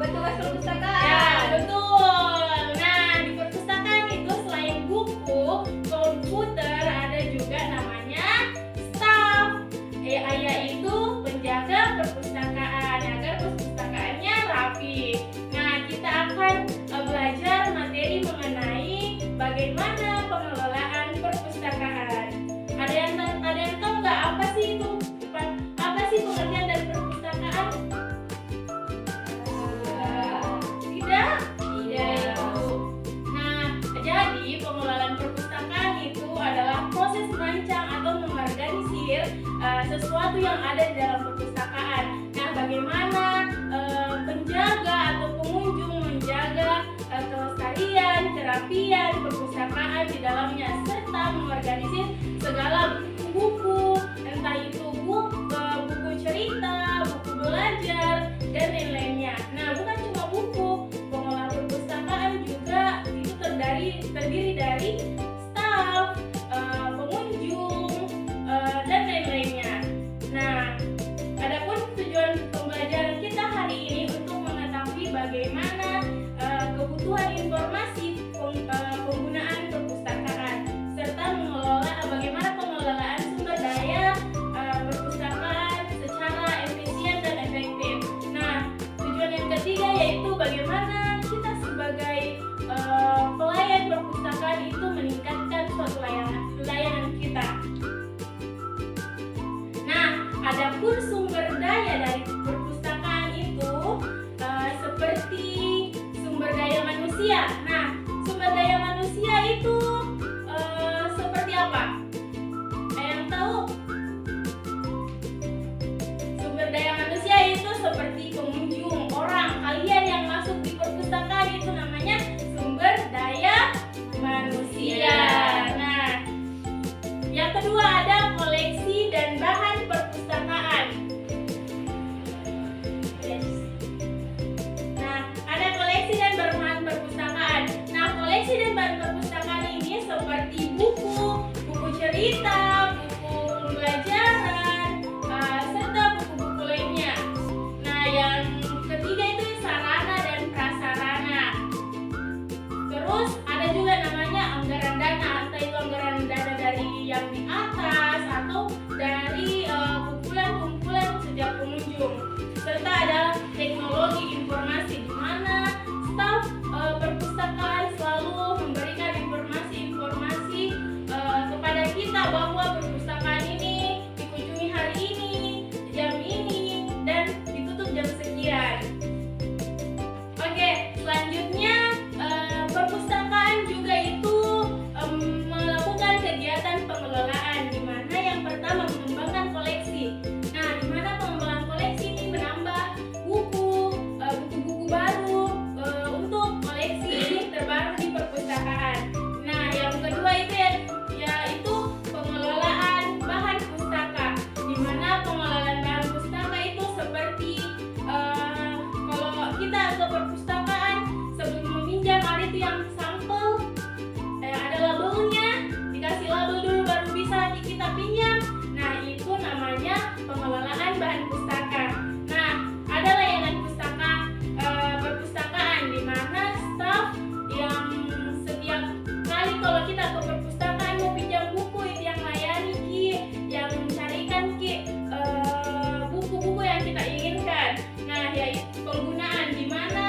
Petugas Ya, perpustakaan. betul. Nah, di perpustakaan itu selain buku, komputer, ada juga namanya staff, yaitu penjaga perpustakaan agar perpustakaannya rapi. Nah, kita akan belajar materi mengenai bagaimana pengelolaan perpustakaan. Ada yang tahu nggak apa sih itu? Apa sih pengertian dari perpustakaan? Tidak? Tidak itu. Nah, jadi pengelolaan perpustakaan itu adalah proses merancang atau mengorganisir sesuatu yang ada di dalam perpustakaan. Nah, bagaimana penjaga atau pengunjung menjaga kelestarian, kerapian perpustakaan di dalamnya serta mengorganisir segala buku-buku, entah itu buku cerita, buku belajar, dan lain-lainnya. Nah, bukan cuma buku, pengelola perpustakaan juga itu terdiri dari staf, pengunjung, dan lain-lainnya. Nah, adapun tujuan pembelajaran kita hari ini untuk mengetahui bagaimana kebutuhan informasi penggunaan perpustakaan serta bagaimana pengelolaan sumber daya perpustakaan secara efisien dan efektif. Nah, tujuan yang ketiga yaitu bagaimana kita sebagai pelayan perpustakaan itu meningkatkan suatu layanan kita. Nah, adapun sumber daya dari perpustakaan itu seperti sumber daya manusia. Nah, sumber daya manusia itu seperti apa? Yang tahu? Sumber daya manusia itu seperti pengunjung, orang, kalian yang masuk di perpustakaan itu namanya sumber daya manusia. Nah, yang kedua ada koleksi dan bahan perpustakaan. Nah, ada koleksi dan bahan perpustakaan. Nah, koleksi dan bahan perpustakaan ini seperti buku cerita, buku pembelajaran, serta buku-buku lainnya. Nah, yang ketiga itu sarana dan prasarana. Terus ada juga namanya anggaran dana, entah itu anggaran dana dari yang di atas atau dari kumpulan-kumpulan setiap pengunjung. Serta ada teknologi informasi di mana staf perpustakaan selalu memberikan informasi-informasi kepada kita bahwa perpustakaan ini dikunjungi hari ini, jam ini, dan ditutup jam sekian. Oke, selanjutnya perpustakaan juga itu melakukan kegiatan pengelolaan di mana yang pertama mengembangkan koleksi. Nah, di mana pengembangan koleksi ini menambah buku-buku baru untuk koleksi terbaru di perpustakaan. Nah, yang kedua itu yaitu pengelolaan bahan pustaka, di mana pengelolaan bahan pustaka itu seperti kalau kita ke perpustakaan sebelum meminjam ada itu yang sampel, ada labelnya, dikasih label dulu baru bisa kita pinjam. Nah, itu namanya pengelolaan bahan pustaka. Nah, ada layanan perpustakaan di mana staf yang setiap kali kalau kita ke perpustakaan mau pinjam buku itu yang layani Ki, yang mencarikan Ki buku-buku yang kita inginkan. Nah, yaitu penggunaan di mana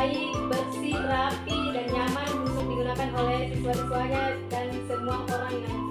baik, bersih, rapi, dan nyaman untuk digunakan oleh siswa-siswanya dan semua orang yang